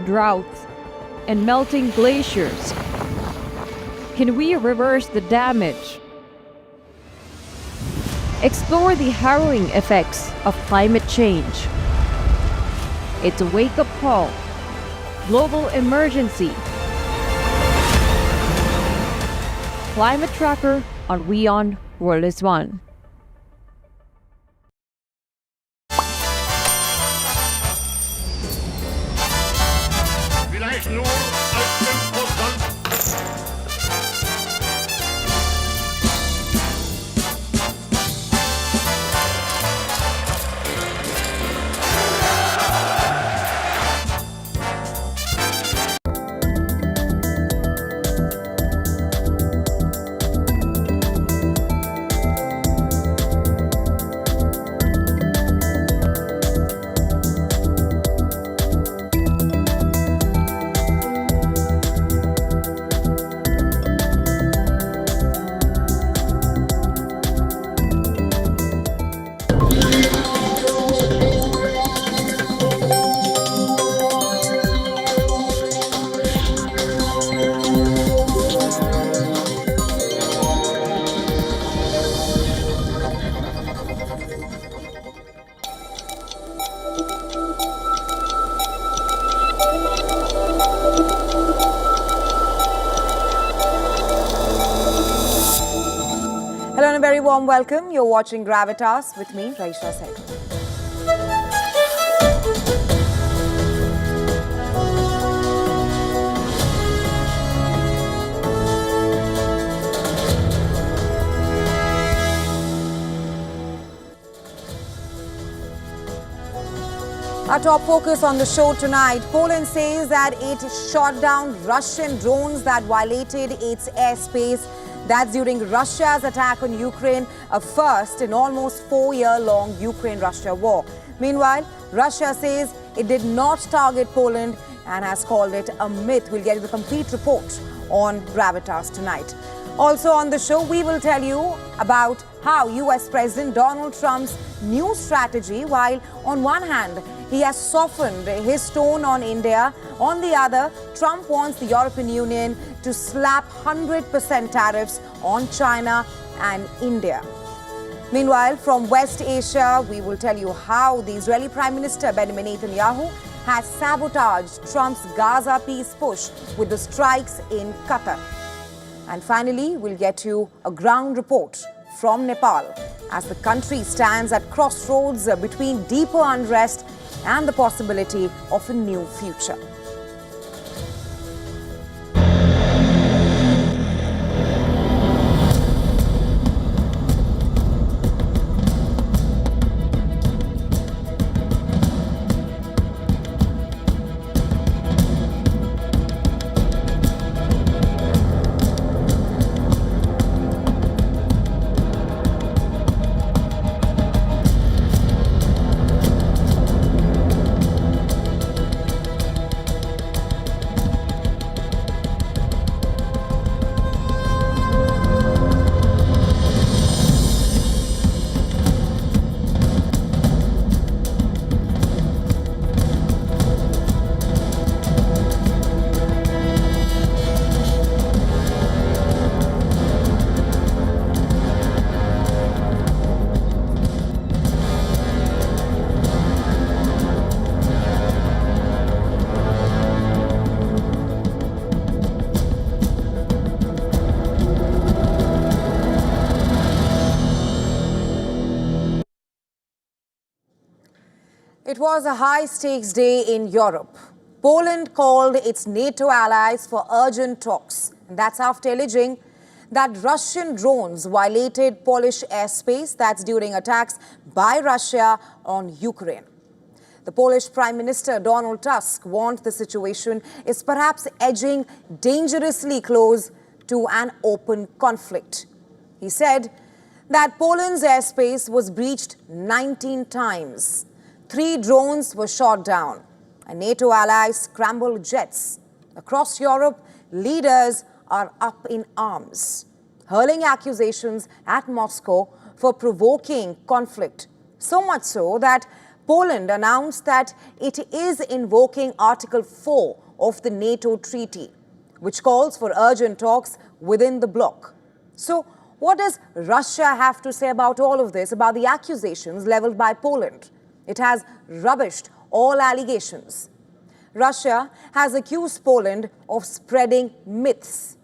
droughts and melting glaciers? Can we reverse the damage? Explore the harrowing effects of climate change. It's a wake-up call. Global emergency. Climate Tracker on WION World is One. Vielleicht nur als 5%. Hello and a very warm welcome. You're watching Gravitas with me, Raisha Said. Our top focus on the show tonight, Poland says that it shot down Russian drones that violated its airspace. That's during Russia's attack on Ukraine, a first in almost 4-year-long Ukraine-Russia war. Meanwhile, Russia says it did not target Poland and has called it a myth. We'll get you the complete report on Gravitas tonight. Also on the show, we will tell you about how US President Donald Trump's new strategy, while on one hand, he has softened his tone on India. On the other, Trump wants the European Union to slap 100% tariffs on China and India. Meanwhile, from West Asia, we will tell you how the Israeli Prime Minister Benjamin Netanyahu has sabotaged Trump's Gaza peace push with the strikes in Qatar. And finally, we'll get you a ground report from Nepal as the country stands at crossroads between deeper unrest and the possibility of a new future. It was a high-stakes day in Europe. Poland called its NATO allies for urgent talks. And that's after alleging that Russian drones violated Polish airspace. That's during attacks by Russia on Ukraine. The Polish Prime Minister Donald Tusk warned the situation is perhaps edging dangerously close to an open conflict. He said that Poland's airspace was breached 19 times. 3 drones were shot down, and NATO allies scrambled jets. Across Europe, leaders are up in arms, hurling accusations at Moscow for provoking conflict. So much so that Poland announced that it is invoking Article 4 of the NATO treaty, which calls for urgent talks within the bloc. So, what does Russia have to say about all of this, about the accusations leveled by Poland? It has rubbished all allegations. Russia has accused Poland of spreading myths.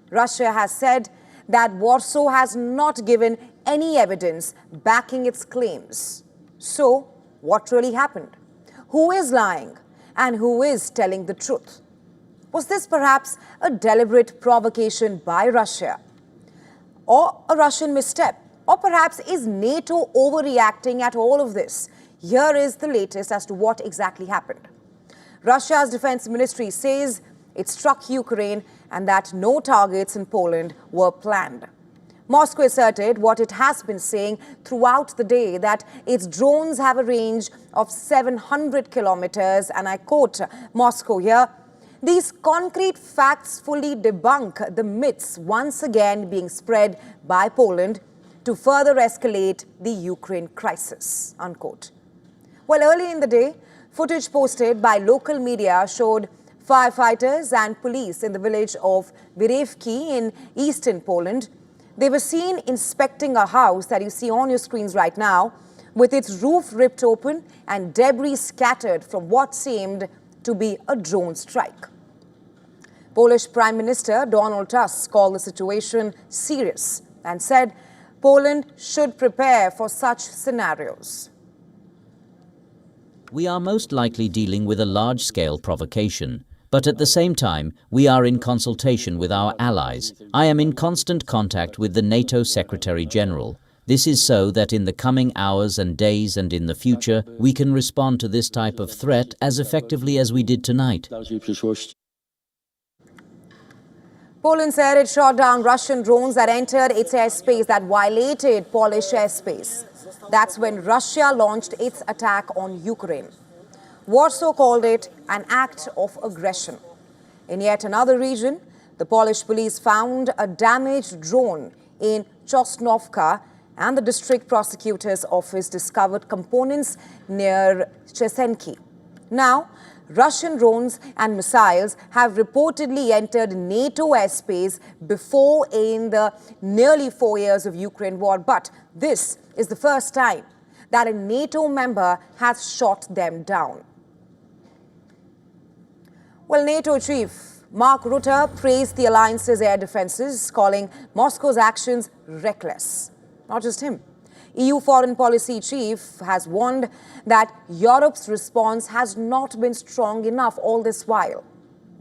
Russia has said that Warsaw has not given any evidence backing its claims. So, what really happened? Who is lying and who is telling the truth? Was this perhaps a deliberate provocation by Russia? Or a Russian misstep? Or perhaps is NATO overreacting at all of this? Here is the latest as to what exactly happened. Russia's defense ministry says it struck Ukraine and that no targets in Poland were planned. Moscow asserted what it has been saying throughout the day, that its drones have a range of 700 kilometers, and I quote Moscow here, "These concrete facts fully debunk the myths once again being spread by Poland to further escalate the Ukraine crisis," unquote. Well, early in the day, footage posted by local media showed firefighters and police in the village of Wierewki in eastern Poland. They were seen inspecting a house that you see on your screens right now, with its roof ripped open and debris scattered from what seemed to be a drone strike. Polish Prime Minister Donald Tusk called the situation serious and said Poland should prepare for such scenarios. We are most likely dealing with a large-scale provocation, but at the same time, we are in consultation with our allies. I am in constant contact with the NATO Secretary-General. This is so that in the coming hours and days and in the future, we can respond to this type of threat as effectively as we did tonight. Poland said it shot down Russian drones that entered its airspace that violated Polish airspace. That's when Russia launched its attack on Ukraine. Warsaw called it an act of aggression. In yet another region, the Polish police found a damaged drone in Czosnowka, and the district prosecutor's office discovered components near Chesenki. Now, Russian drones and missiles have reportedly entered NATO airspace before in the nearly 4 years of Ukraine war, but this is the first time that a NATO member has shot them down. Well, NATO chief Mark Rutte praised the alliance's air defenses, calling Moscow's actions reckless. Not just him. EU foreign policy chief has warned that Europe's response has not been strong enough all this while.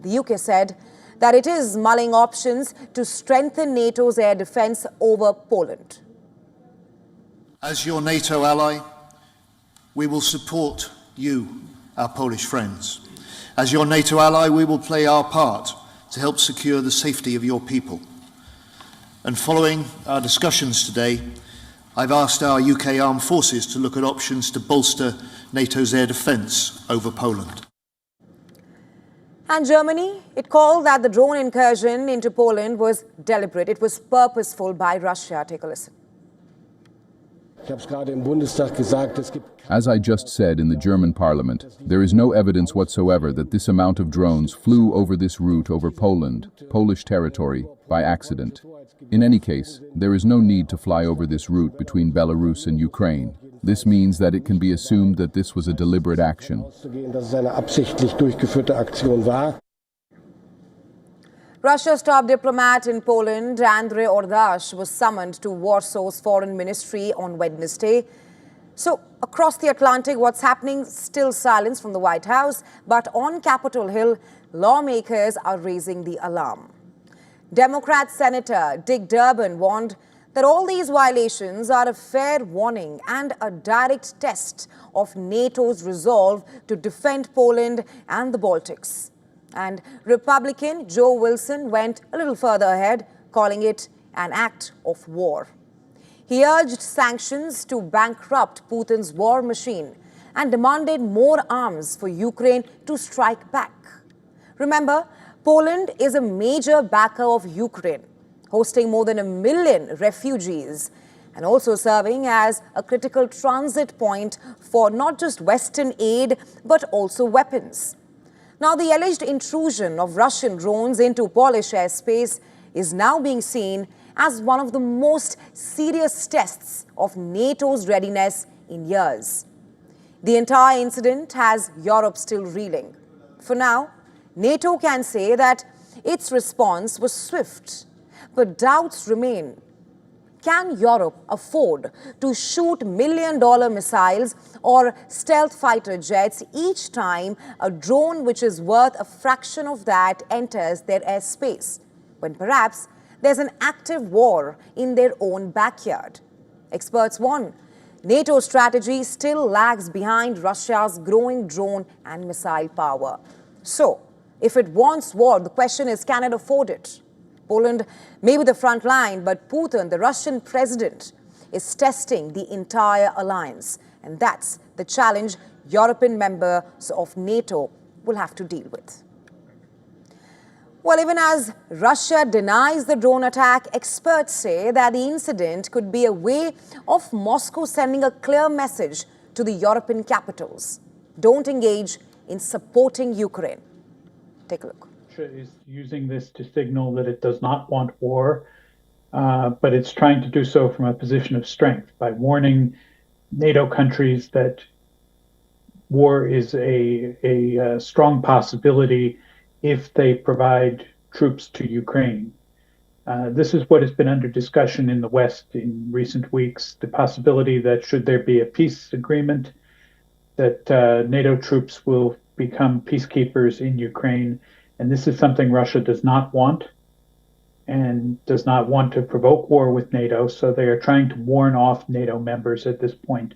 The UK said that it is mulling options to strengthen NATO's air defense over Poland. As your NATO ally, we will support you, our Polish friends. As your NATO ally, we will play our part to help secure the safety of your people. And following our discussions today, I've asked our UK armed forces to look at options to bolster NATO's air defence over Poland. And Germany, it called that the drone incursion into Poland was deliberate. It was purposeful by Russia. Take a listen. As I just said in the German parliament, there is no evidence whatsoever that this amount of drones flew over this route over Poland, Polish territory, by accident. In any case, there is no need to fly over this route between Belarus and Ukraine. This means that it can be assumed that this was a deliberate action. Russia's top diplomat in Poland, Andrzej Ordash, was summoned to Warsaw's foreign ministry on Wednesday. So, across the Atlantic, what's happening? Still silence from the White House, but on Capitol Hill, lawmakers are raising the alarm. Democrat Senator Dick Durbin warned that all these violations are a fair warning and a direct test of NATO's resolve to defend Poland and the Baltics. And Republican Joe Wilson went a little further ahead, calling it an act of war. He urged sanctions to bankrupt Putin's war machine and demanded more arms for Ukraine to strike back. Remember, Poland is a major backer of Ukraine, hosting more than 1 million refugees and also serving as a critical transit point for not just Western aid, but also weapons. Now, the alleged intrusion of Russian drones into Polish airspace is now being seen as one of the most serious tests of NATO's readiness in years. The entire incident has Europe still reeling. For now, NATO can say that its response was swift, but doubts remain. Can Europe afford to shoot million-dollar missiles or stealth fighter jets each time a drone which is worth a fraction of that enters their airspace, when perhaps there's an active war in their own backyard? Experts warn NATO's strategy still lags behind Russia's growing drone and missile power. So, if it wants war, the question is, can it afford it? Poland may be the front line, but Putin, the Russian president, is testing the entire alliance. And that's the challenge European members of NATO will have to deal with. Well, even as Russia denies the drone attack, experts say that the incident could be a way of Moscow sending a clear message to the European capitals. Don't engage in supporting Ukraine. Take a look. Russia is using this to signal that it does not want war, but it's trying to do so from a position of strength by warning NATO countries that war is a strong possibility if they provide troops to Ukraine. This is what has been under discussion in the West in recent weeks, the possibility that should there be a peace agreement, that NATO troops will become peacekeepers in Ukraine. And this is something Russia does not want and does not want to provoke war with NATO. So they are trying to warn off NATO members at this point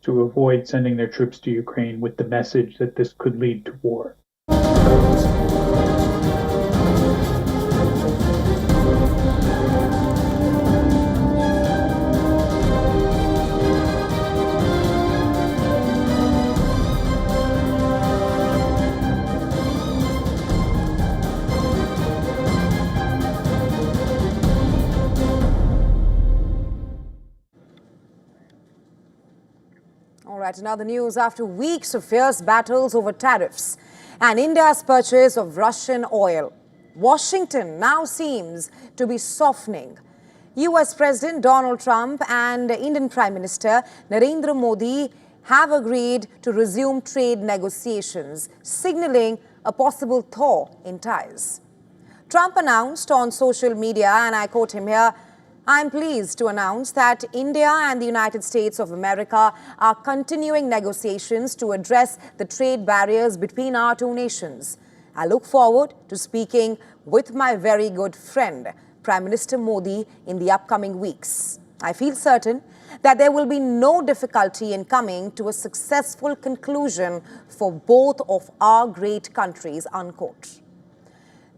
to avoid sending their troops to Ukraine with the message that this could lead to war. All right, now the news after weeks of fierce battles over tariffs and India's purchase of Russian oil. Washington now seems to be softening. US President Donald Trump and Indian Prime Minister Narendra Modi have agreed to resume trade negotiations, signaling a possible thaw in ties. Trump announced on social media, and I quote him here, "I'm pleased to announce that India and the United States of America are continuing negotiations to address the trade barriers between our two nations. I look forward to speaking with my very good friend, Prime Minister Modi, in the upcoming weeks. I feel certain that there will be no difficulty in coming to a successful conclusion for both of our great countries," unquote.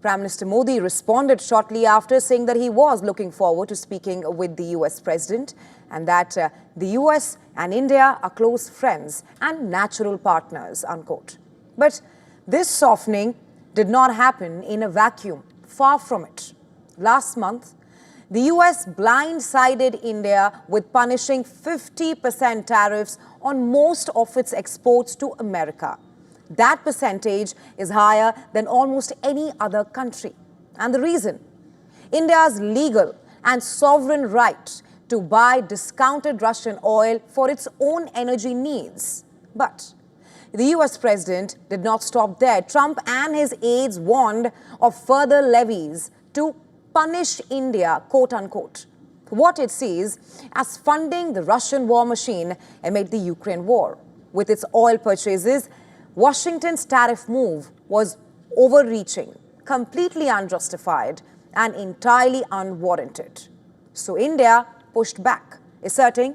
Prime Minister Modi responded shortly after, saying that he was looking forward to speaking with the US President and that the US and India are close friends and natural partners, unquote. But this softening did not happen in a vacuum. Far from it. Last month, the US blindsided India with punishing 50% tariffs on most of its exports to America. That percentage is higher than almost any other country. And the reason? India's legal and sovereign right to buy discounted Russian oil for its own energy needs. But the US president did not stop there. Trump and his aides warned of further levies to punish India, quote unquote, for what it sees as funding the Russian war machine amid the Ukraine war. With its oil purchases, Washington's tariff move was overreaching, completely unjustified, and entirely unwarranted. So India pushed back, asserting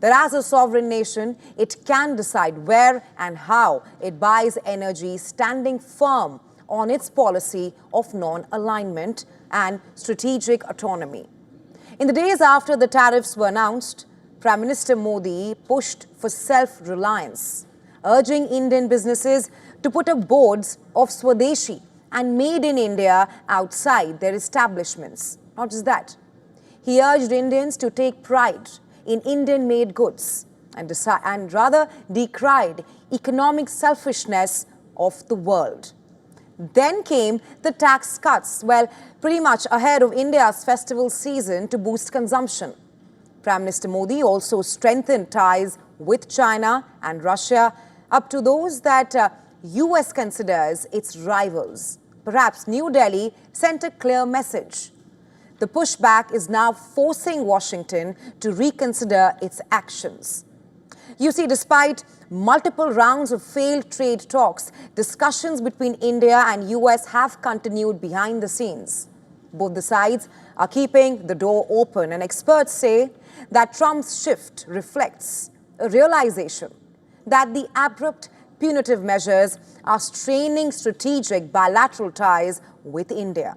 that as a sovereign nation, it can decide where and how it buys energy, standing firm on its policy of non-alignment and strategic autonomy. In the days after the tariffs were announced, Prime Minister Modi pushed for self-reliance, urging Indian businesses to put up boards of Swadeshi and Made in India outside their establishments. Not just that, he urged Indians to take pride in Indian-made goods and rather decried economic selfishness of the world. Then came the tax cuts, well, pretty much ahead of India's festival season to boost consumption. Prime Minister Modi also strengthened ties with China and Russia, up to those that US considers its rivals. Perhaps New Delhi sent a clear message. The pushback is now forcing Washington to reconsider its actions. You see, despite multiple rounds of failed trade talks, discussions between India and US have continued behind the scenes. Both the sides are keeping the door open, and experts say that Trump's shift reflects a realization that the abrupt punitive measures are straining strategic bilateral ties with India.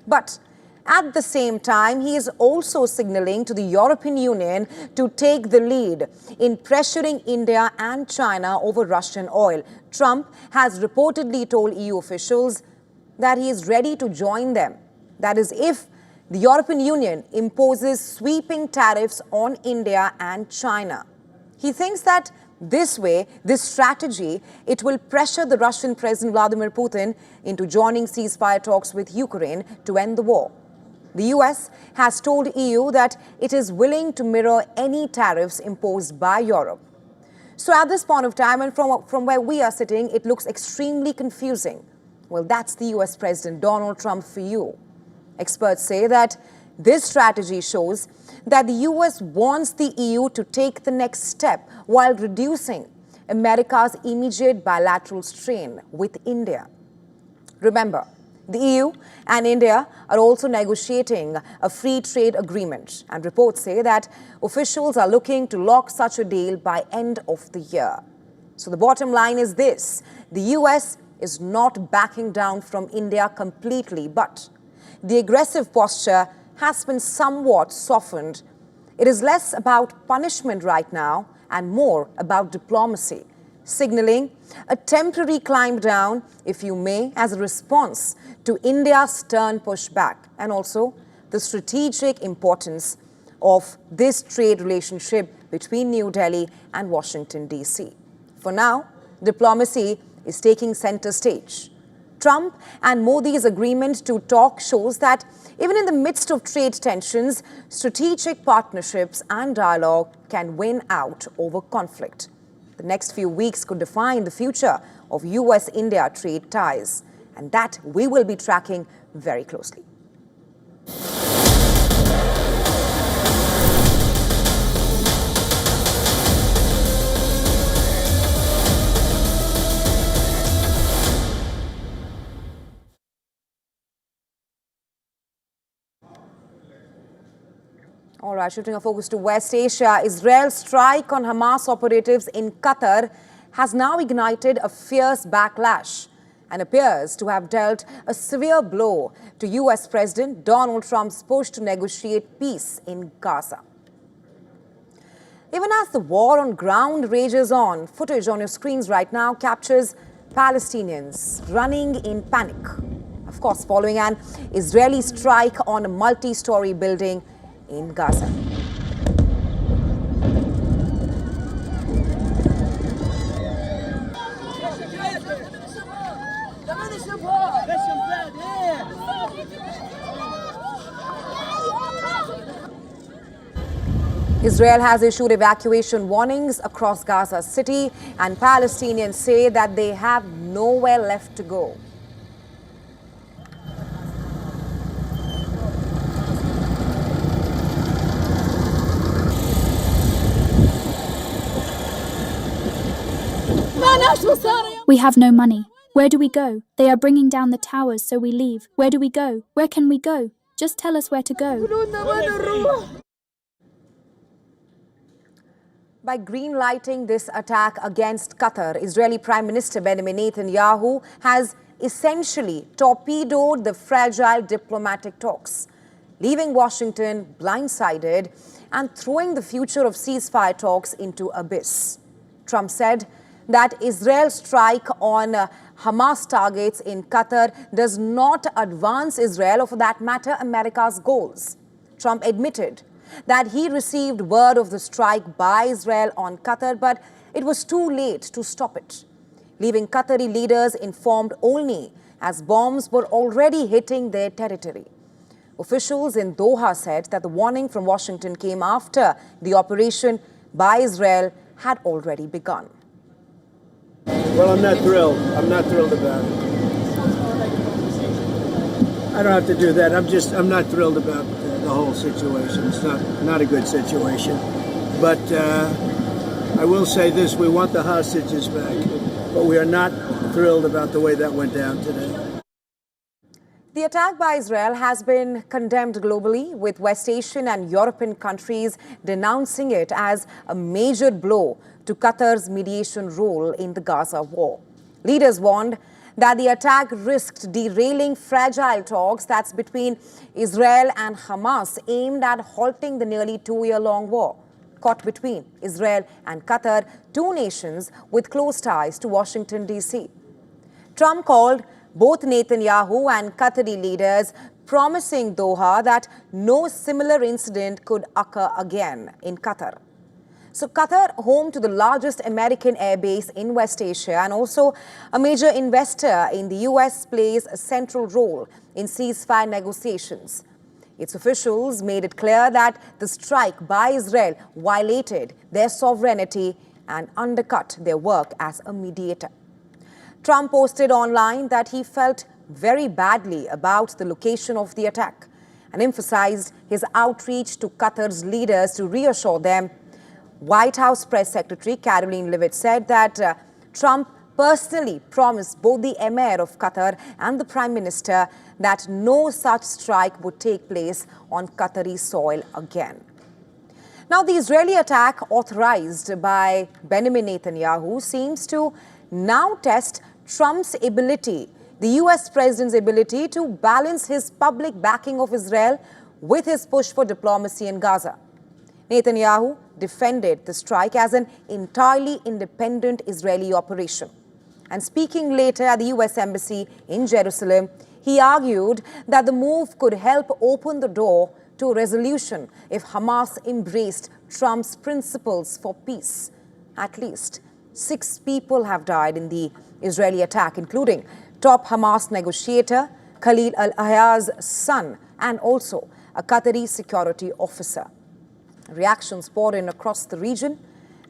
But at the same time, he is also signaling to the European Union to take the lead in pressuring India and China over Russian oil. Trump has reportedly told EU officials that he is ready to join them. That is, if the European Union imposes sweeping tariffs on India and China. He thinks that this way, this strategy, it will pressure the Russian President Vladimir Putin into joining ceasefire talks with Ukraine to end the war. The US has told EU that it is willing to mirror any tariffs imposed by Europe. So at this point of time, and from where we are sitting, it looks extremely confusing. Well, that's the US President Donald Trump for you. Experts say that this strategy shows that the US wants the EU to take the next step while reducing America's immediate bilateral strain with India. Remember, the EU and India are also negotiating a free trade agreement, and reports say that officials are looking to lock such a deal by end of the year. So the bottom line is this: the US is not backing down from India completely, but the aggressive posture has been somewhat softened. It is less about punishment right now and more about diplomacy, signaling a temporary climb down, if you may, as a response to India's stern pushback, and also the strategic importance of this trade relationship between New Delhi and Washington, D.C. For now, diplomacy is taking center stage. Trump and Modi's agreement to talk shows that even in the midst of trade tensions, strategic partnerships and dialogue can win out over conflict. The next few weeks could define the future of US-India trade ties, and that we will be tracking very closely. All right, shifting our focus to West Asia, Israel's strike on Hamas operatives in Qatar has now ignited a fierce backlash and appears to have dealt a severe blow to US President Donald Trump's push to negotiate peace in Gaza. Even as the war on ground rages on, footage on your screens right now captures Palestinians running in panic. Of course, following an Israeli strike on a multi-story building in Gaza. Israel has issued evacuation warnings across Gaza City, and Palestinians say that they have nowhere left to go. We have no money. Where do we go? They are bringing down the towers, so we leave. Where do we go? Where can we go? Just tell us where to go. By green-lighting this attack against Qatar, Israeli Prime Minister Benjamin Netanyahu has essentially torpedoed the fragile diplomatic talks, leaving Washington blindsided and throwing the future of ceasefire talks into abyss. Trump said that Israel's strike on Hamas targets in Qatar does not advance Israel, or for that matter, America's goals. Trump admitted that he received word of the strike by Israel on Qatar, but it was too late to stop it, leaving Qatari leaders informed only as bombs were already hitting their territory. Officials in Doha said that the warning from Washington came after the operation by Israel had already begun. Well, I'm not thrilled. I'm not thrilled about it. I don't have to do that. I'm not thrilled about the whole situation. It's not a good situation. But I will say this, we want the hostages back, but we are not thrilled about the way that went down today. The attack by Israel has been condemned globally, with West Asian and European countries denouncing it as a major blow to Qatar's mediation role in the Gaza war. Leaders warned that the attack risked derailing fragile talks that's between Israel and Hamas, aimed at halting the nearly two-year-long war caught between Israel and Qatar, two nations with close ties to Washington, D.C. Trump called both Netanyahu and Qatari leaders, promising Doha that no similar incident could occur again in Qatar. So Qatar, home to the largest American airbase in West Asia and also a major investor in the U.S., plays a central role in ceasefire negotiations. Its officials made it clear that the strike by Israel violated their sovereignty and undercut their work as a mediator. Trump posted online that he felt very badly about the location of the attack and emphasized his outreach to Qatar's leaders to reassure them. White House Press Secretary Karoline Leavitt said that Trump personally promised both the Emir of Qatar and the Prime Minister that no such strike would take place on Qatari soil again. Now, the Israeli attack authorized by Benjamin Netanyahu seems to now test Trump's ability, the U.S. president's ability to balance his public backing of Israel with his push for diplomacy in Gaza. Netanyahu defended the strike as an entirely independent Israeli operation. And speaking later at the U.S. Embassy in Jerusalem, he argued that the move could help open the door to a resolution if Hamas embraced Trump's principles for peace. At least 6 people have died in the Israeli attack, including top Hamas negotiator Khalil al-Hayya's son and also a Qatari security officer. Reactions poured in across the region.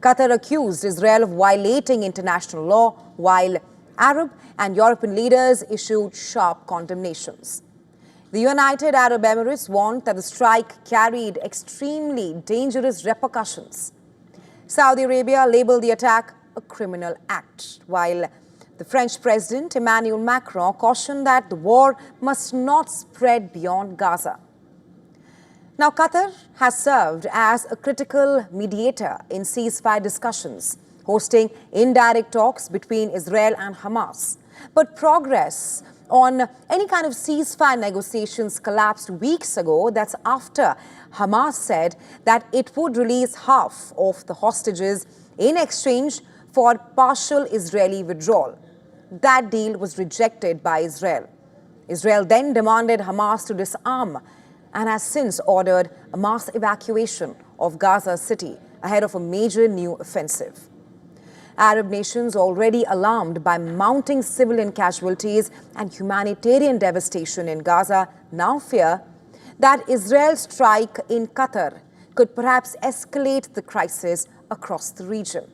Qatar accused Israel of violating international law, while Arab and European leaders issued sharp condemnations. The United Arab Emirates warned that the strike carried extremely dangerous repercussions. Saudi Arabia labeled the attack a criminal act, while the French President Emmanuel Macron cautioned that the war must not spread beyond Gaza. Now, Qatar has served as a critical mediator in ceasefire discussions, hosting indirect talks between Israel and Hamas. But progress on any kind of ceasefire negotiations collapsed weeks ago. That's after Hamas said that it would release half of the hostages in exchange for partial Israeli withdrawal. That deal was rejected by Israel. Israel then demanded Hamas to disarm and has since ordered a mass evacuation of Gaza City ahead of a major new offensive. Arab nations, already alarmed by mounting civilian casualties and humanitarian devastation in Gaza, now fear that Israel's strike in Qatar could perhaps escalate the crisis across the region,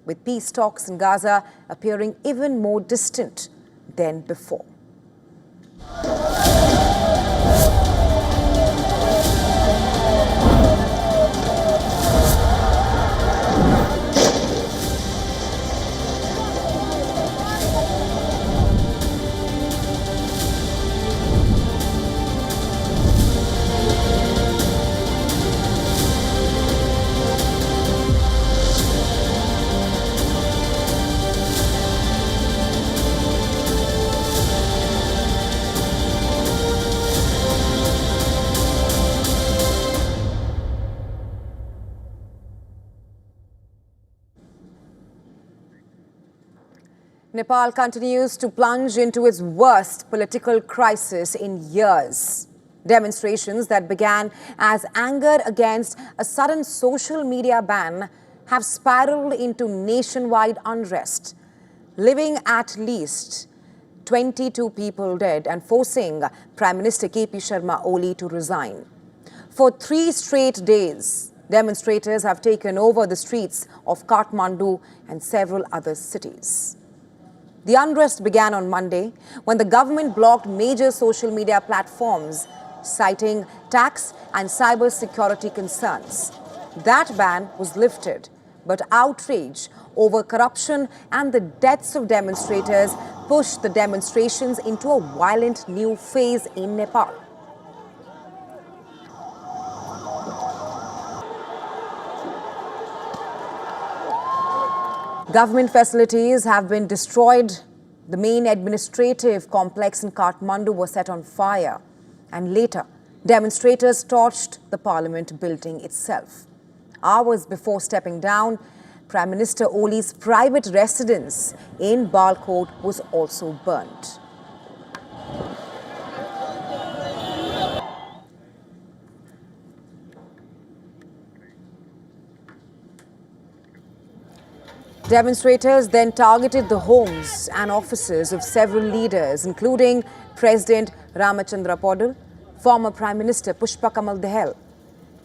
with peace talks in Gaza appearing even more distant than before. Nepal continues to plunge into its worst political crisis in years. Demonstrations that began as anger against a sudden social media ban have spiraled into nationwide unrest, leaving at least 22 people dead and forcing Prime Minister KP Sharma Oli to resign. For 3 straight days, demonstrators have taken over the streets of Kathmandu and several other cities. The unrest began on Monday when the government blocked major social media platforms, citing tax and cyber security concerns. That ban was lifted, but outrage over corruption and the deaths of demonstrators pushed the demonstrations into a violent new phase in Nepal. Government facilities have been destroyed. The main administrative complex in Kathmandu was set on fire. And later, demonstrators torched the parliament building itself. Hours before stepping down, Prime Minister Oli's private residence in Balkot was also burnt. Demonstrators then targeted the homes and offices of several leaders, including President Ramachandra Podal, former Prime Minister Pushpa Kamal Dahal,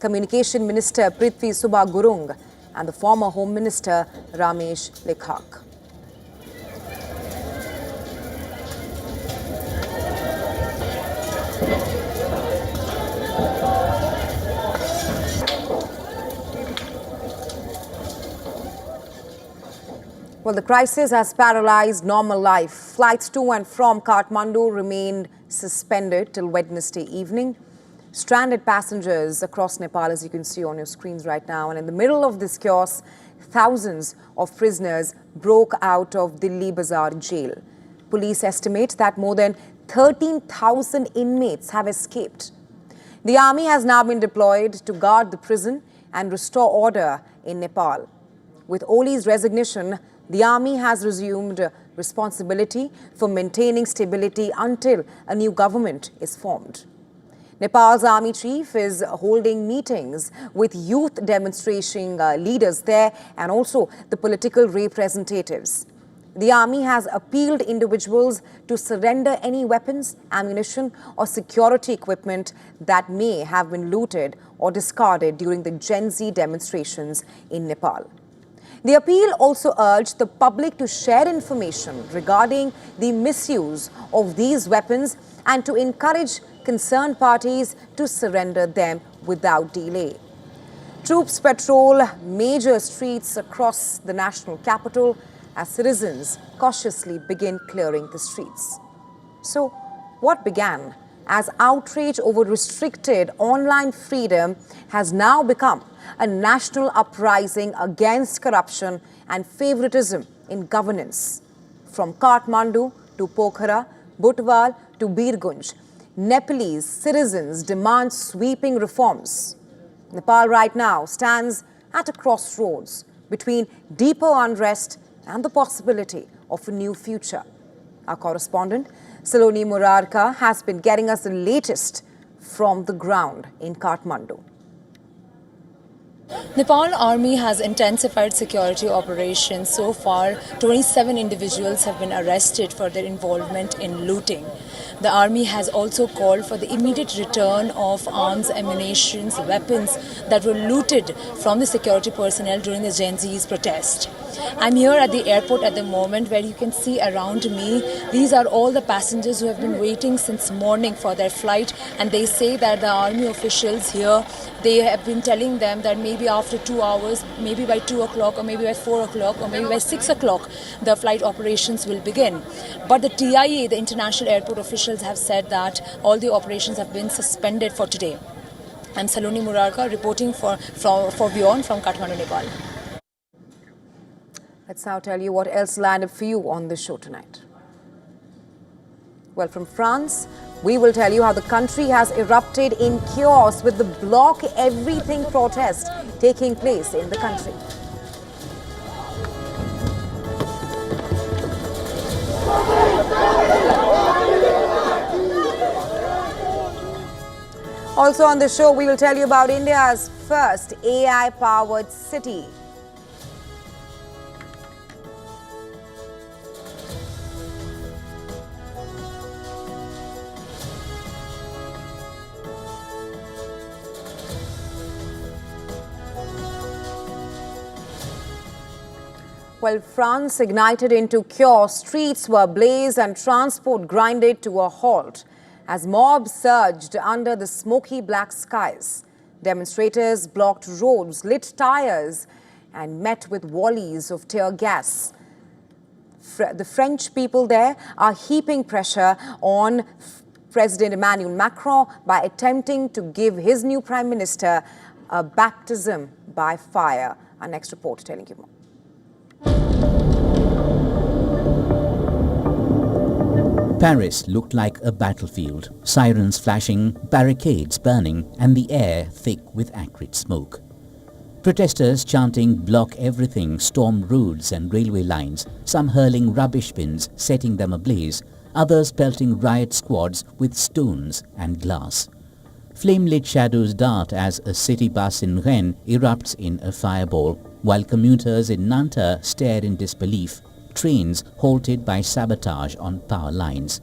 Communication Minister Prithvi Subha Gurung, and the former Home Minister Ramesh Lekhak. Well, the crisis has paralyzed normal life. Flights to and from Kathmandu remained suspended till Wednesday evening. Stranded passengers across Nepal, as you can see on your screens right now. And in the middle of this chaos, thousands of prisoners broke out of Delhi Bazaar jail. Police estimate that more than 13,000 inmates have escaped. The army has now been deployed to guard the prison and restore order in Nepal. With Oli's resignation, the army has resumed responsibility for maintaining stability until a new government is formed. Nepal's army chief is holding meetings with youth demonstration leaders there and also the political representatives. The army has appealed individuals to surrender any weapons, ammunition or security equipment that may have been looted or discarded during the Gen Z demonstrations in Nepal. The appeal also urged the public to share information regarding the misuse of these weapons and to encourage concerned parties to surrender them without delay. Troops patrol major streets across the national capital as citizens cautiously begin clearing the streets. So, what began as outrage over restricted online freedom has now become a national uprising against corruption and favoritism in governance. From Kathmandu to Pokhara, Butwal to Birgunj, Nepalese citizens demand sweeping reforms. Nepal right now stands at a crossroads between deeper unrest and the possibility of a new future. Our correspondent, Saloni Murarka, has been getting us the latest from the ground in Kathmandu. Nepal Army has intensified security operations. So far, 27 individuals have been arrested for their involvement in looting. The Army has also called for the immediate return of arms, ammunition, weapons that were looted from the security personnel during the Gen Z's protest. I'm here at the airport at the moment where you can see around me, these are all the passengers who have been waiting since morning for their flight, and they say that the army officials here, they have been telling them that maybe after 2 hours, maybe by 2 o'clock or maybe by 4 o'clock or maybe by 6 o'clock, the flight operations will begin. But the TIA, the International Airport officials, have said that all the operations have been suspended for today. I'm Saloni Murarka reporting for WION from Kathmandu, Nepal. Let's now tell you what else landed for you on the show tonight. Well, from France, we will tell you how the country has erupted in chaos with the Block Everything protest taking place in the country. Also on the show, we will tell you about India's first AI-powered city. Well, France ignited into chaos, streets were ablaze and transport grinded to a halt as mobs surged under the smoky black skies. Demonstrators blocked roads, lit tires and met with volleys of tear gas. The French people there are heaping pressure on President Emmanuel Macron by attempting to give his new prime minister a baptism by fire. Our next report telling you more. Paris looked like a battlefield, sirens flashing, barricades burning, and the air thick with acrid smoke. Protesters chanting "Block everything" stormed roads and railway lines, some hurling rubbish bins, setting them ablaze, others pelting riot squads with stones and glass. Flame-lit shadows dart as a city bus in Rennes erupts in a fireball, while commuters in Nantes stare in disbelief, trains halted by sabotage on power lines.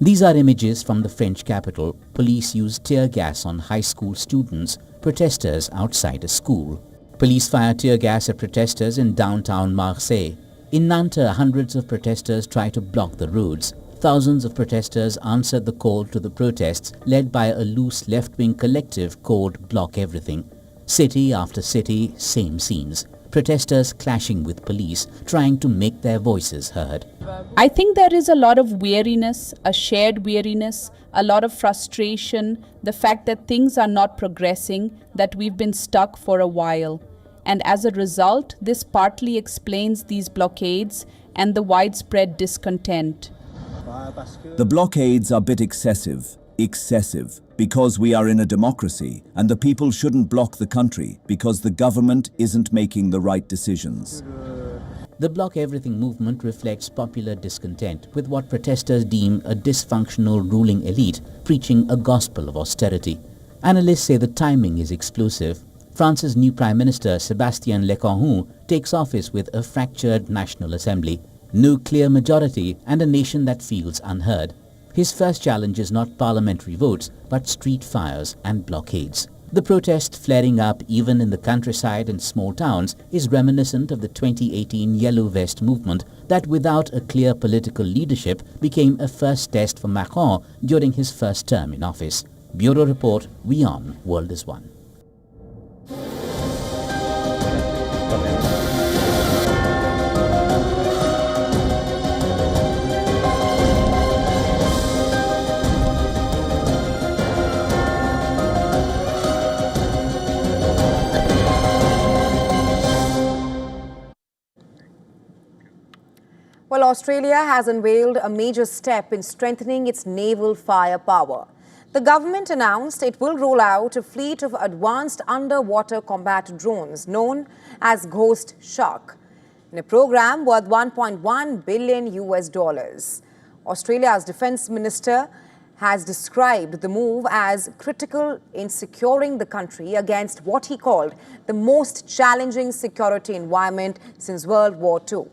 These are images from the French capital. Police used tear gas on high school students, protesters outside a school. Police fired tear gas at protesters in downtown Marseille. In Nantes, hundreds of protesters tried to block the roads. Thousands of protesters answered the call to the protests led by a loose left-wing collective called Block Everything. City after city, same scenes. Protesters clashing with police, trying to make their voices heard. I think there is a lot of weariness, a shared weariness, a lot of frustration, the fact that things are not progressing, that we've been stuck for a while. And as a result, this partly explains these blockades and the widespread discontent. The blockades are a bit excessive, because we are in a democracy and the people shouldn't block the country because the government isn't making the right decisions. The Block Everything movement reflects popular discontent with what protesters deem a dysfunctional ruling elite preaching a gospel of austerity. Analysts say the timing is explosive. France's new Prime Minister, Sébastien Lecornu, takes office with a fractured National Assembly, no clear majority, and a nation that feels unheard. His first challenge is not parliamentary votes, but street fires and blockades. The protest flaring up even in the countryside and small towns is reminiscent of the 2018 Yellow Vest movement that, without a clear political leadership, became a first test for Macron during his first term in office. Bureau Report, WION World is One. Well, Australia has unveiled a major step in strengthening its naval firepower. The government announced it will roll out a fleet of advanced underwater combat drones known as Ghost Shark in a program worth $1.1 billion. Australia's defense minister has described the move as critical in securing the country against what he called the most challenging security environment since World War II.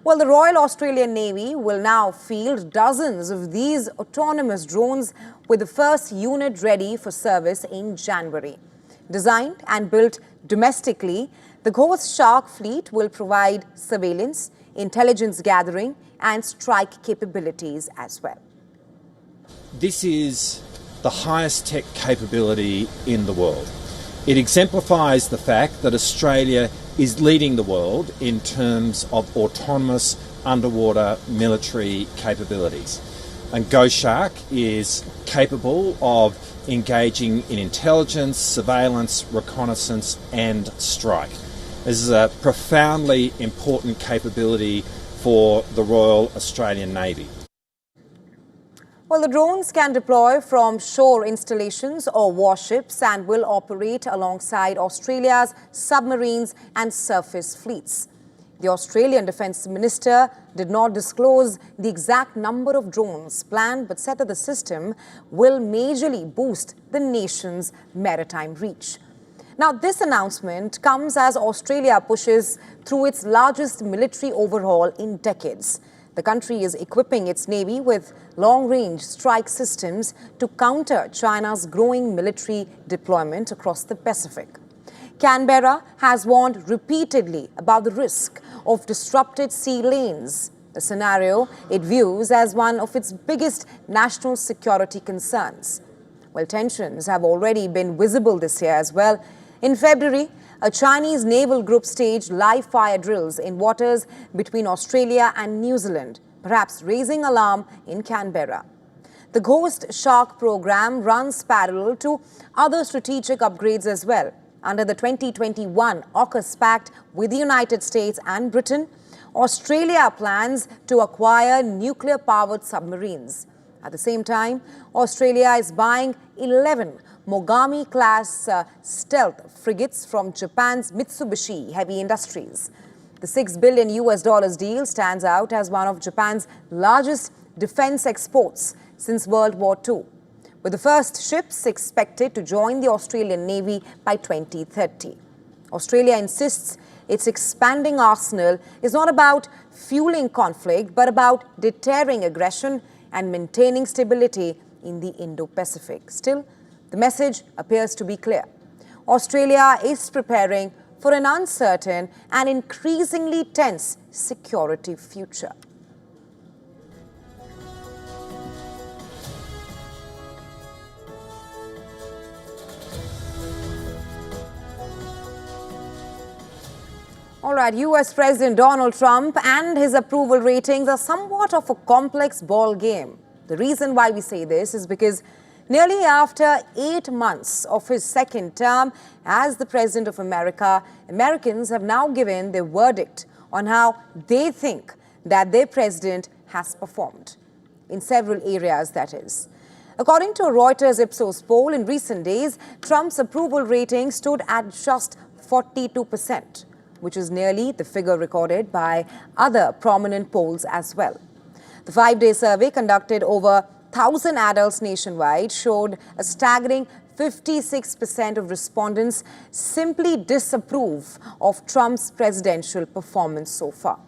Well, the Royal Australian Navy will now field dozens of these autonomous drones with the first unit ready for service in January. Designed and built domestically, the Ghost Shark fleet will provide surveillance, intelligence gathering and strike capabilities as well. This is the highest tech capability in the world. It exemplifies the fact that Australia is leading the world in terms of autonomous underwater military capabilities. And Ghost Shark is capable of engaging in intelligence, surveillance, reconnaissance and strike. This is a profoundly important capability for the Royal Australian Navy. Well, the drones can deploy from shore installations or warships and will operate alongside Australia's submarines and surface fleets. The Australian Defence Minister did not disclose the exact number of drones planned, but said that the system will majorly boost the nation's maritime reach. Now, this announcement comes as Australia pushes through its largest military overhaul in decades. The country is equipping its navy with long-range strike systems to counter China's growing military deployment across the Pacific. Canberra has warned repeatedly about the risk of disrupted sea lanes, a scenario it views as one of its biggest national security concerns. Well, tensions have already been visible this year as well. In February, a Chinese naval group staged live fire drills in waters between Australia and New Zealand, perhaps raising alarm in Canberra. The Ghost Shark program runs parallel to other strategic upgrades as well. Under the 2021 AUKUS Pact with the United States and Britain, Australia plans to acquire nuclear-powered submarines. At the same time, Australia is buying 11 Mogami-class stealth frigates from Japan's Mitsubishi Heavy Industries. The $6 billion deal stands out as one of Japan's largest defense exports since World War II, with the first ships expected to join the Australian Navy by 2030. Australia insists its expanding arsenal is not about fueling conflict, but about deterring aggression and maintaining stability in the Indo-Pacific. Still, the message appears to be clear. Australia is preparing for an uncertain and increasingly tense security future. All right, US President Donald Trump and his approval ratings are somewhat of a complex ball game. The reason why we say this is because nearly after 8 months of his second term as the President of America, Americans have now given their verdict on how they think that their president has performed, in several areas, that is. According to a Reuters Ipsos poll in recent days, Trump's approval rating stood at just 42%, which is nearly the figure recorded by other prominent polls as well. The 5-day survey conducted over 1,000 adults nationwide showed a staggering 56% of respondents simply disapprove of Trump's presidential performance so far.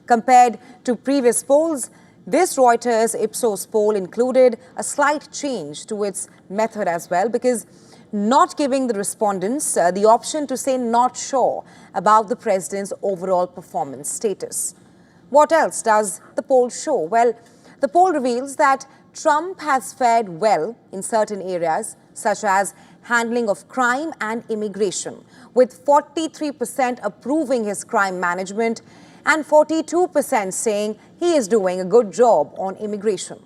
Compared to previous polls, this Reuters Ipsos poll included a slight change to its method as well, because not giving the respondents the option to say not sure about the president's overall performance status. What else does the poll show? Well, the poll reveals that Trump has fared well in certain areas, such as handling of crime and immigration, with 43% approving his crime management and 42% saying he is doing a good job on immigration.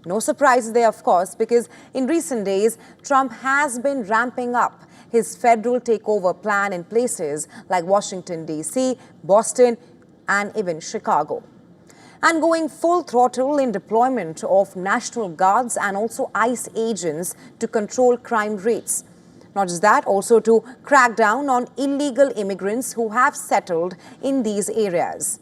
No surprises there, of course, because in recent days, Trump has been ramping up his federal takeover plan in places like Washington, D.C., Boston, and even Chicago, and going full throttle in deployment of National Guards and also ICE agents to control crime rates. Not just that, also to crack down on illegal immigrants who have settled in these areas.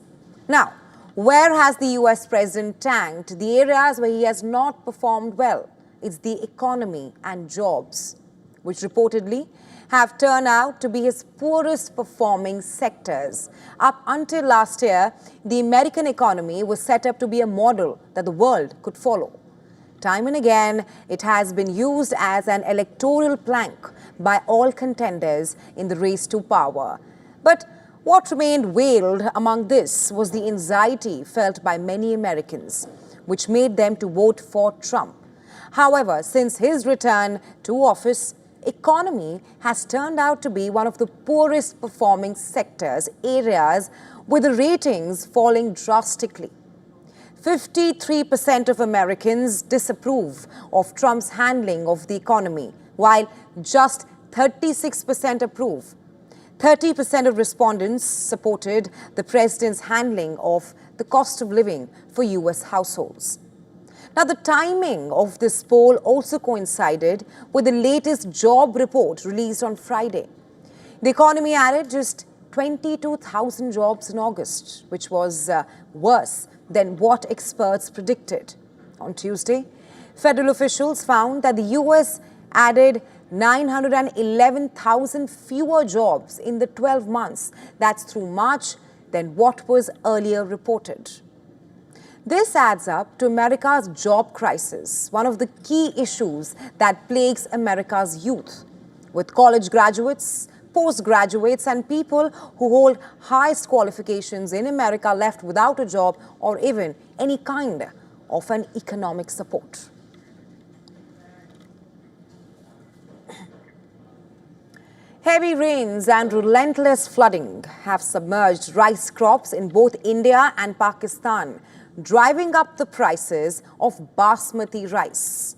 Now, where has the US president tanked? The areas where he has not performed well. It's the economy and jobs, which reportedly have turned out to be his poorest performing sectors. Up until last year, the American economy was set up to be a model that the world could follow. Time and again, it has been used as an electoral plank by all contenders in the race to power. But what remained veiled among this was the anxiety felt by many Americans, which made them to vote for Trump. However, since his return to office, economy has turned out to be one of the poorest performing sectors, areas with the ratings falling drastically. 53% of Americans disapprove of Trump's handling of the economy, while just 36% approve. 30% of respondents supported the president's handling of the cost of living for US households. Now, the timing of this poll also coincided with the latest job report released on Friday. The economy added just 22,000 jobs in August, which was worse than what experts predicted. On Tuesday, federal officials found that the US added 911,000 fewer jobs in the 12 months, that's through March, than what was earlier reported. This adds up to America's job crisis, one of the key issues that plagues America's youth, with college graduates, postgraduates, and people who hold highest qualifications in America left without a job or even any kind of an economic support. Heavy rains and relentless flooding have submerged rice crops in both India and Pakistan, driving up the prices of basmati rice.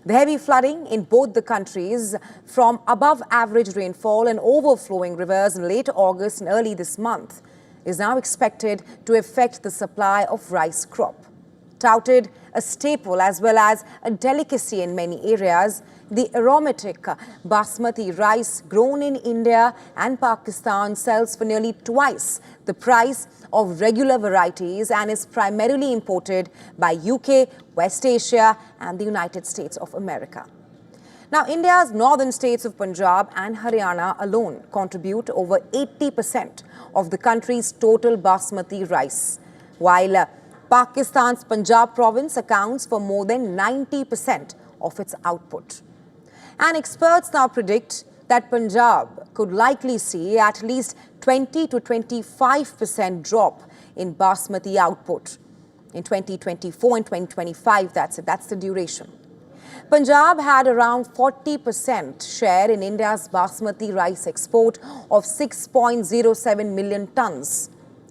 The heavy flooding in both the countries, from above average rainfall and overflowing rivers in late August and early this month, is now expected to affect the supply of rice crop. Touted a staple as well as a delicacy in many areas, the aromatic basmati rice grown in India and Pakistan sells for nearly twice the price of regular varieties and is primarily imported by UK, West Asia and the United States of America. Now, India's northern states of Punjab and Haryana alone contribute over 80% of the country's total basmati rice, while Pakistan's Punjab province accounts for more than 90% of its output. And experts now predict that Punjab could likely see at least 20 to 25% drop in basmati output in 2024 and 2025. That's the duration. Punjab had around 40% share in India's basmati rice export of 6.07 million tons.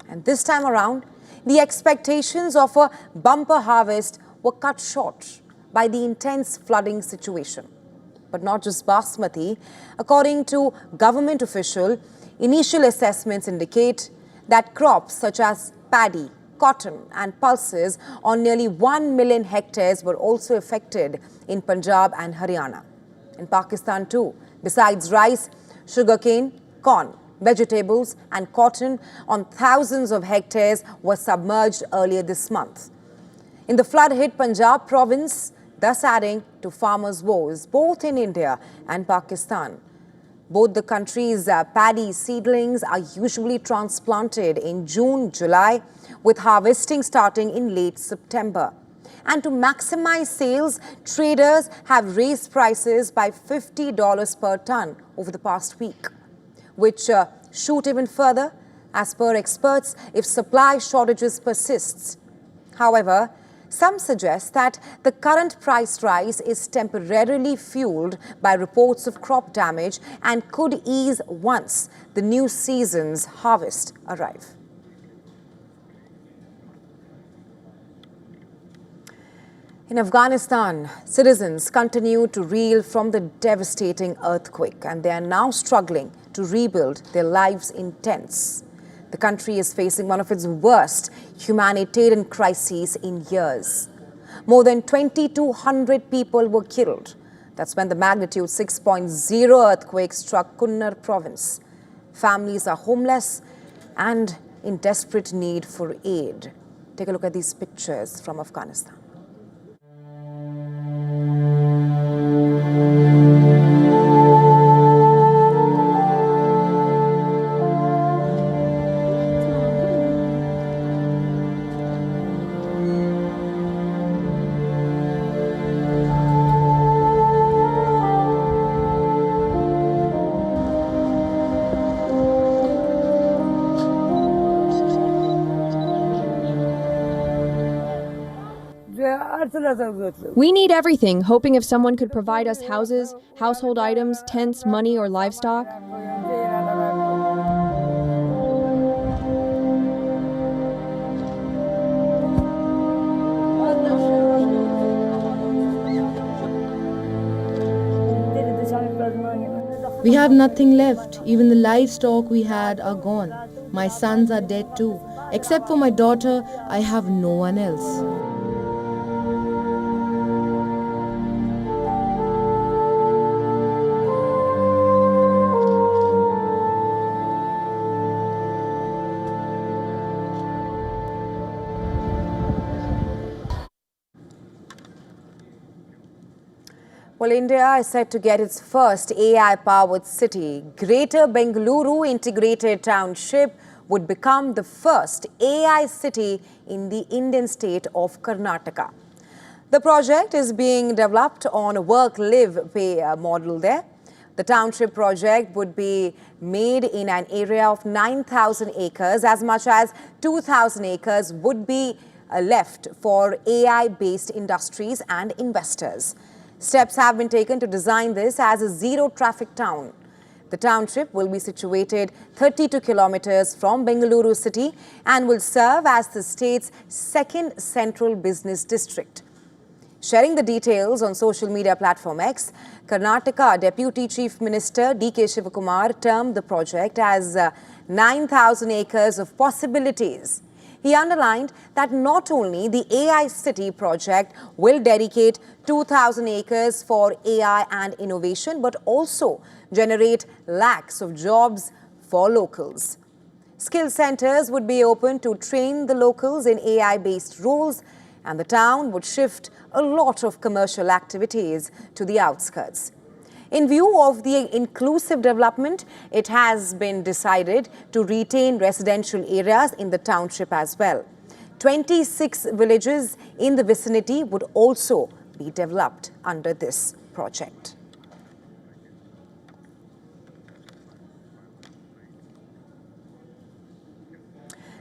And this time around, the expectations of a bumper harvest were cut short by the intense flooding situation. But not just basmati. According to government official, initial assessments indicate that crops such as paddy, cotton and pulses on nearly 1 million hectares were also affected in Punjab and Haryana. In Pakistan too, besides rice, sugarcane, corn, vegetables and cotton on thousands of hectares were submerged earlier this month. In the flood-hit Punjab province, thus adding to farmers' woes, both in India and Pakistan. Both the countries' paddy seedlings are usually transplanted in June, July, with harvesting starting in late September. And to maximize sales, traders have raised prices by $50 per ton over the past week, which shoot even further, as per experts, if supply shortages persists. However, some suggest that the current price rise is temporarily fueled by reports of crop damage and could ease once the new season's harvest arrive. In Afghanistan, citizens continue to reel from the devastating earthquake, and they are now struggling to rebuild their lives in tents. The country is facing one of its worst humanitarian crises in years. More than 2,200 people were killed. That's when the magnitude 6.0 earthquake struck Kunar province. Families are homeless and in desperate need for aid. Take a look at these pictures from Afghanistan. We need everything, hoping if someone could provide us houses, household items, tents, money, or livestock. We have nothing left. Even the livestock we had are gone. My sons are dead too. Except for my daughter, I have no one else. Well, India is set to get its first AI-powered city. Greater Bengaluru Integrated Township would become the first AI city in the Indian state of Karnataka. The project is being developed on a work-live-pay model there. The township project would be made in an area of 9,000 acres. As much as 2,000 acres would be left for AI-based industries and investors. Steps have been taken to design this as a zero-traffic town. The township will be situated 32 kilometers from Bengaluru city and will serve as the state's second central business district. Sharing the details on social media platform X, Karnataka Deputy Chief Minister D.K. Shivakumar termed the project as 9,000 acres of possibilities. He underlined that not only the AI City project will dedicate 2,000 acres for AI and innovation, but also generate lakhs of jobs for locals. Skill centers would be open to train the locals in AI-based roles, and the town would shift a lot of commercial activities to the outskirts. In view of the inclusive development, it has been decided to retain residential areas in the township as well. 26 villages in the vicinity would also be developed under this project.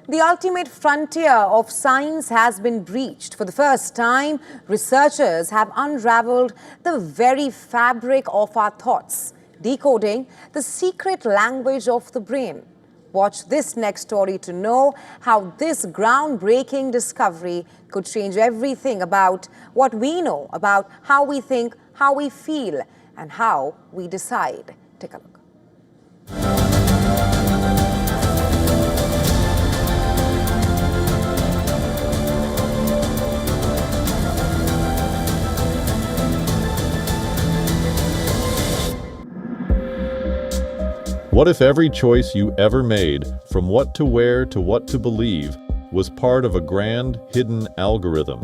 The ultimate frontier of science has been breached. For the first time, researchers have unraveled the very fabric of our thoughts, decoding the secret language of the brain. Watch this next story to know how this groundbreaking discovery could change everything about what we know about how we think, how we feel, and how we decide. Take a look. What if every choice you ever made, from what to wear to what to believe, was part of a grand, hidden algorithm?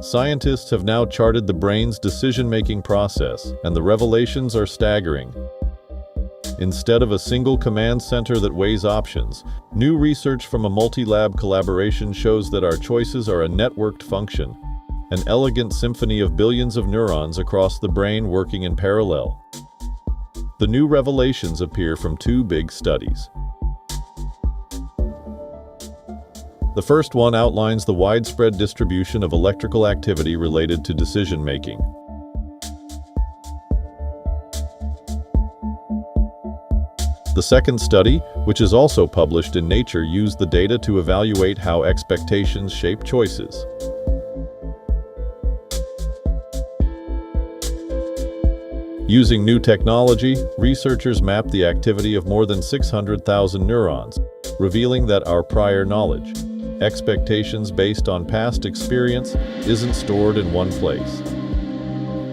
Scientists have now charted the brain's decision-making process, and the revelations are staggering. Instead of a single command center that weighs options, new research from a multi-lab collaboration shows that our choices are a networked function, an elegant symphony of billions of neurons across the brain working in parallel. The new revelations appear from two big studies. The first one outlines the widespread distribution of electrical activity related to decision-making. The second study, which is also published in Nature, used the data to evaluate how expectations shape choices. Using new technology, researchers mapped the activity of more than 600,000 neurons, revealing that our prior knowledge, expectations based on past experience, isn't stored in one place.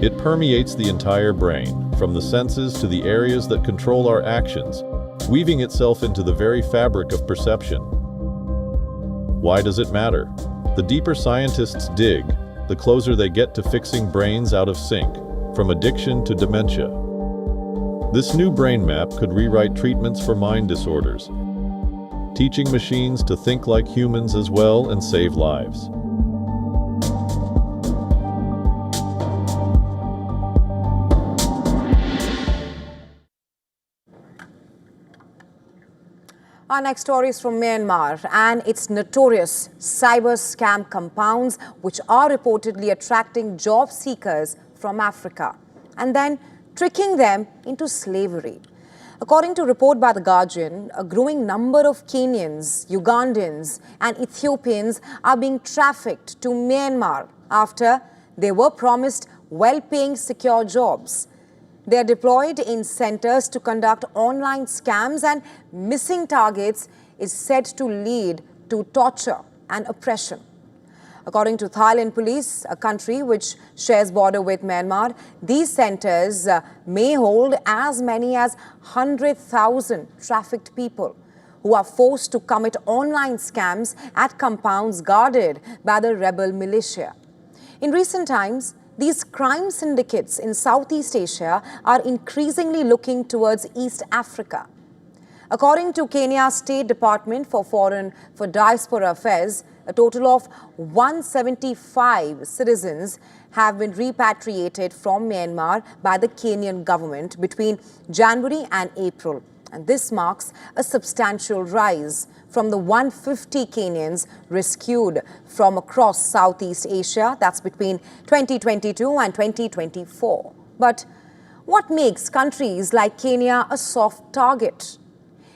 It permeates the entire brain, from the senses to the areas that control our actions, weaving itself into the very fabric of perception. Why does it matter? The deeper scientists dig, the closer they get to fixing brains out of sync, from addiction to dementia. This new brain map could rewrite treatments for mind disorders, teaching machines to think like humans as well and save lives. Our next story is from Myanmar and its notorious cyber scam compounds, which are reportedly attracting job seekers from Africa and then tricking them into slavery. According to a report by The Guardian, a growing number of Kenyans, Ugandans and Ethiopians are being trafficked to Myanmar after they were promised well-paying secure jobs. They are deployed in centers to conduct online scams, and missing targets is said to lead to torture and oppression. According to Thailand police, a country which shares border with Myanmar, these centers may hold as many as 100,000 trafficked people who are forced to commit online scams at compounds guarded by the rebel militia. In recent times, these crime syndicates in Southeast Asia are increasingly looking towards East Africa. According to Kenya's State Department for Diaspora Affairs, a total of 175 citizens have been repatriated from Myanmar by the Kenyan government between January and April. And this marks a substantial rise from the 150 Kenyans rescued from across Southeast Asia, that's between 2022 and 2024. But what makes countries like Kenya a soft target?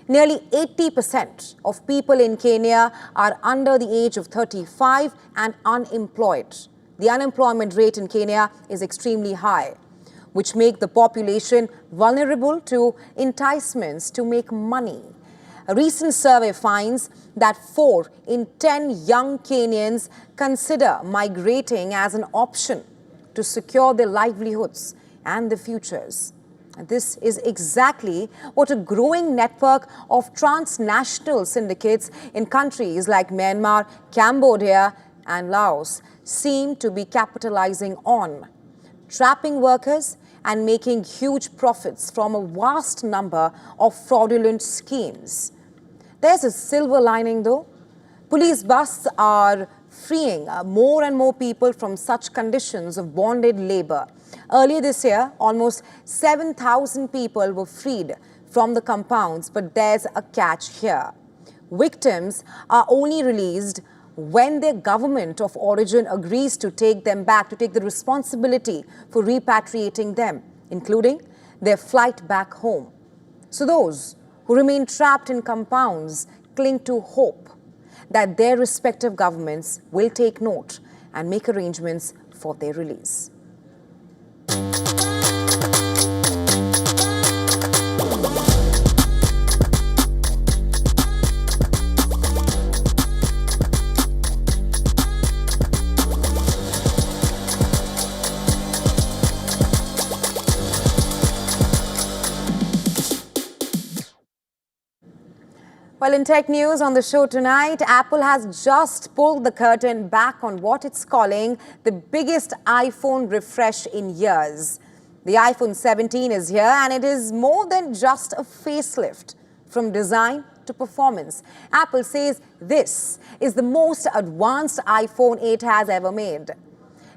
Nearly 80% of people in Kenya are under the age of 35 and unemployed. The unemployment rate in Kenya is extremely high, which make the population vulnerable to enticements to make money. A recent survey finds that 4 in 10 young Kenyans consider migrating as an option to secure their livelihoods and their futures. And this is exactly what a growing network of transnational syndicates in countries like Myanmar, Cambodia, and Laos seem to be capitalizing on, trapping workers and making huge profits from a vast number of fraudulent schemes. There's a silver lining though. Police busts are freeing more and more people from such conditions of bonded labor. Earlier this year, almost 7,000 people were freed from the compounds, but there's a catch here. Victims are only released when their government of origin agrees to take them back, to take the responsibility for repatriating them, including their flight back home. So those who remain trapped in compounds cling to hope that their respective governments will take note and make arrangements for their release. Well, in tech news on the show tonight, Apple has just pulled the curtain back on what it's calling the biggest iPhone refresh in years. The iPhone 17 is here, and it is more than just a facelift. From design to performance, Apple says this is the most advanced iPhone it has ever made.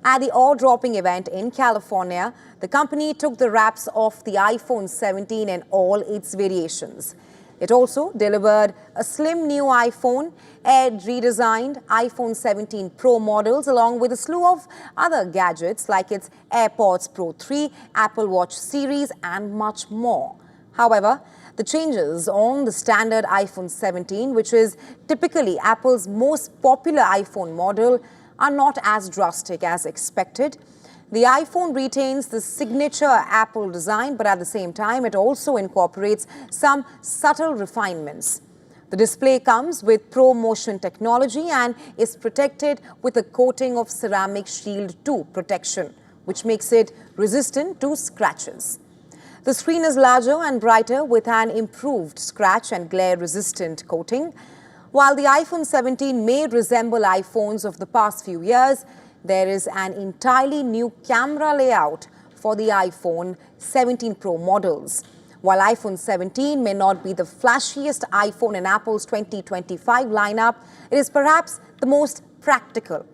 At the awe-dropping event in California, the company took the wraps off the iPhone 17 and all its variations. It also delivered a slim new iPhone, redesigned iPhone 17 Pro models, along with a slew of other gadgets like its AirPods Pro 3, Apple Watch series, and much more. However, the changes on the standard iPhone 17, which is typically Apple's most popular iPhone model, are not as drastic as expected. The iPhone retains the signature Apple design, but at the same time, it also incorporates some subtle refinements. The display comes with ProMotion technology and is protected with a coating of Ceramic Shield 2 protection, which makes it resistant to scratches. The screen is larger and brighter with an improved scratch and glare-resistant coating. While the iPhone 17 may resemble iPhones of the past few years, there is an entirely new camera layout for the iPhone 17 Pro models. While iPhone 17 may not be the flashiest iPhone in Apple's 2025 lineup, it is perhaps the most practical.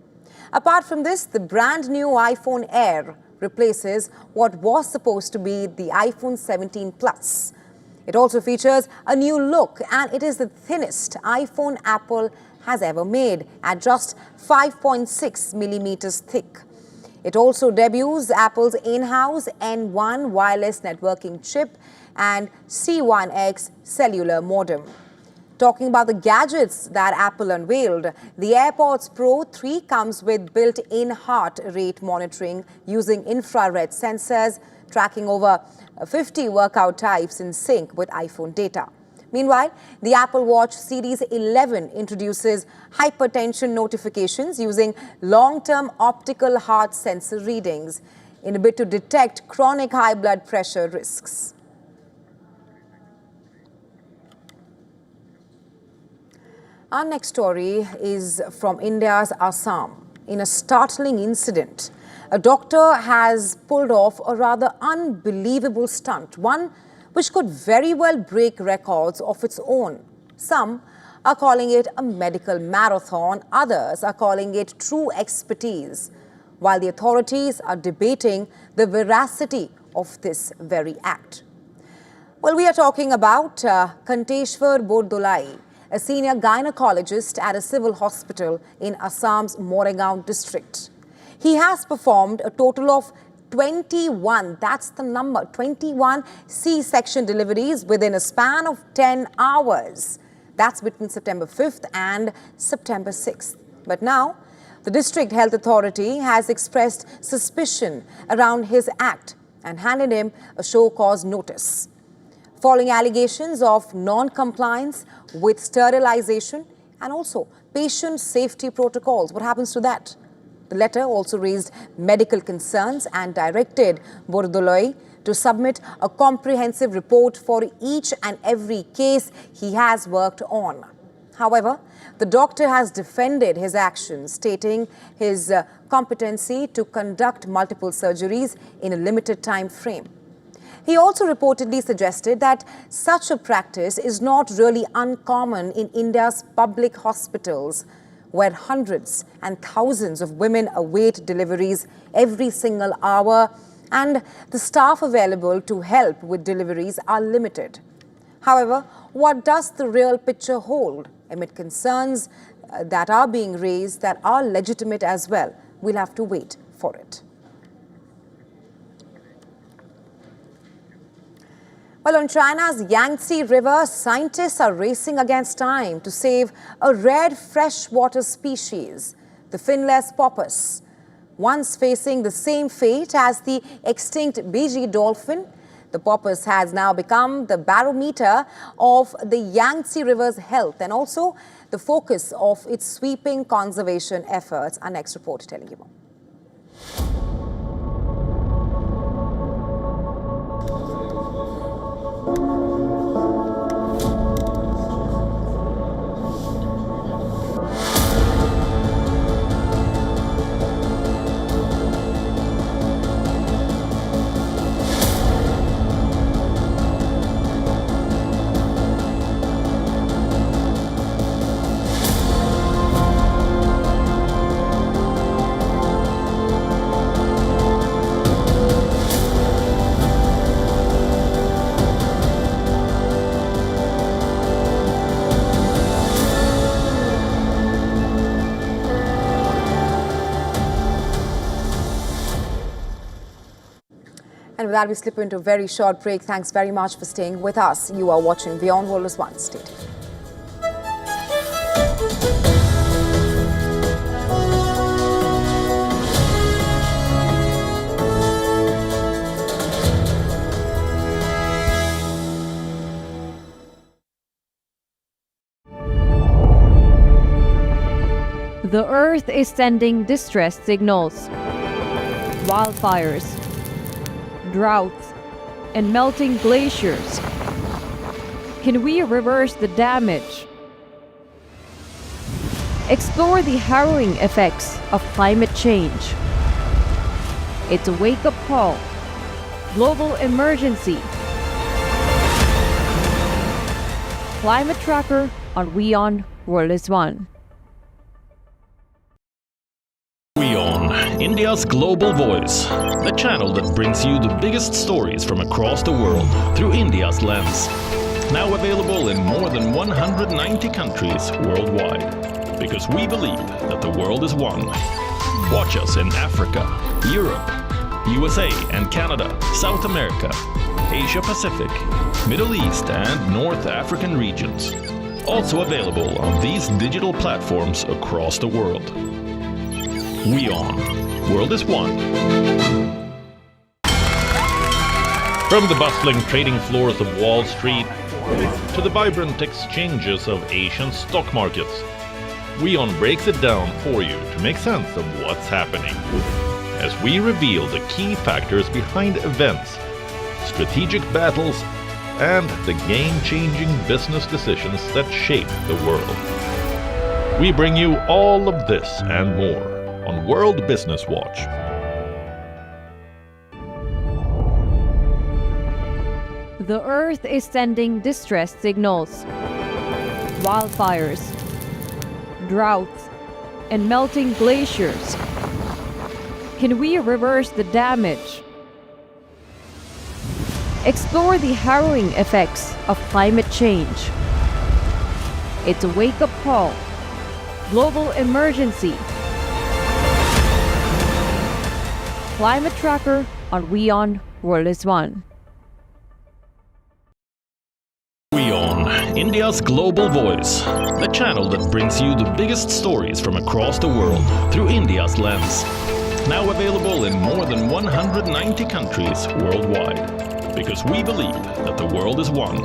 Apart from this, the brand new iPhone Air replaces what was supposed to be the iPhone 17 Plus. It also features a new look, and it is the thinnest iPhone Apple has ever made at just 5.6 millimeters thick. It also debuts Apple's in-house N1 wireless networking chip and C1X cellular modem. Talking about the gadgets that Apple unveiled, the AirPods Pro 3 comes with built-in heart rate monitoring using infrared sensors, tracking over 50 workout types in sync with iPhone data. Meanwhile, the Apple Watch Series 11 introduces hypertension notifications using long-term optical heart sensor readings in a bid to detect chronic high blood pressure risks. Our next story is from India's Assam. In a startling incident, A doctor has pulled off a rather unbelievable stunt, one which could very well break records of its own. Some are calling it a medical marathon, others are calling it true expertise, while the authorities are debating the veracity of this very act. Well, we are talking about Kanteshwar Bordolai, a senior gynecologist at a civil hospital in Assam's Moregaon district. He has performed a total of 21, that's the number, 21 C-section deliveries within a span of 10 hours. That's between September 5th and September 6th. But now, the district health authority has expressed suspicion around his act and handed him a show cause notice. Following allegations of non-compliance with sterilization and also patient safety protocols. What happens to that? The letter also raised medical concerns and directed Bordolai to submit a comprehensive report for each and every case he has worked on. However, the doctor has defended his actions, stating his competency to conduct multiple surgeries in a limited time frame. He also reportedly suggested that such a practice is not really uncommon in India's public hospitals, where hundreds and thousands of women await deliveries every single hour, and the staff available to help with deliveries are limited. However, what does the real picture hold amid concerns that are being raised that are legitimate as well? We'll have to wait for it. Well, on China's Yangtze River, scientists are racing against time to save a rare freshwater species, the finless porpoise. Once facing the same fate as the extinct Beiji dolphin, the porpoise has now become the barometer of the Yangtze River's health and also the focus of its sweeping conservation efforts. Our next report telling you more. And with that, we slip into a very short break. Thanks very much for staying with us. You are watching WION World is One. Stay tuned. The Earth is sending distress signals. Wildfires, droughts, and melting glaciers. Can we reverse the damage? Explore the harrowing effects of climate change. It's a wake-up call. Global emergency. Climate Tracker on WION World is One. WION, India's global voice, the channel that brings you the biggest stories from across the world through India's lens. Now available in more than 190 countries worldwide, because we believe that the world is one. Watch us in Africa, Europe, USA and Canada, South America, Asia Pacific, Middle East and North African regions. Also available on these digital platforms across the world. WION, World is One. From the bustling trading floors of Wall Street to the vibrant exchanges of Asian stock markets, WION breaks it down for you to make sense of what's happening, as we reveal the key factors behind events, strategic battles, and the game-changing business decisions that shape the world. We bring you all of this and more on World Business Watch. The Earth is sending distress signals. Wildfires, droughts, and melting glaciers. Can we reverse the damage? Explore the harrowing effects of climate change. It's a wake-up call. Global emergency. Climate Tracker on WION World is One. WION, India's global voice, the channel that brings you the biggest stories from across the world through India's lens. Now available in more than 190 countries worldwide. Because we believe that the world is one.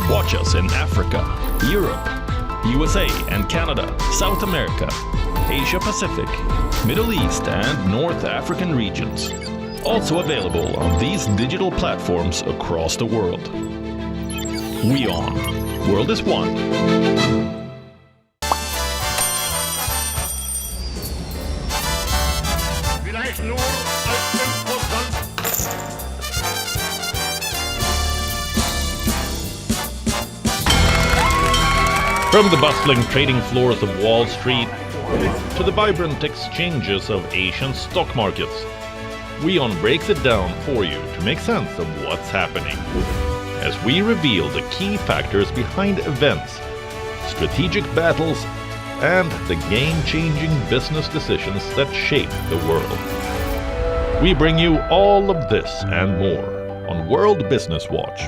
Watch us in Africa, Europe, USA and Canada, South America, Asia Pacific, Middle East and North African regions. Also available on these digital platforms across the world. WION, World is One. Vielleicht nur als 5%. From the bustling trading floors of Wall Street to the vibrant exchanges of Asian stock markets, WION breaks it down for you to make sense of what's happening. As we reveal the key factors behind events, strategic battles, and the game-changing business decisions that shape the world. We bring you all of this and more on World Business Watch.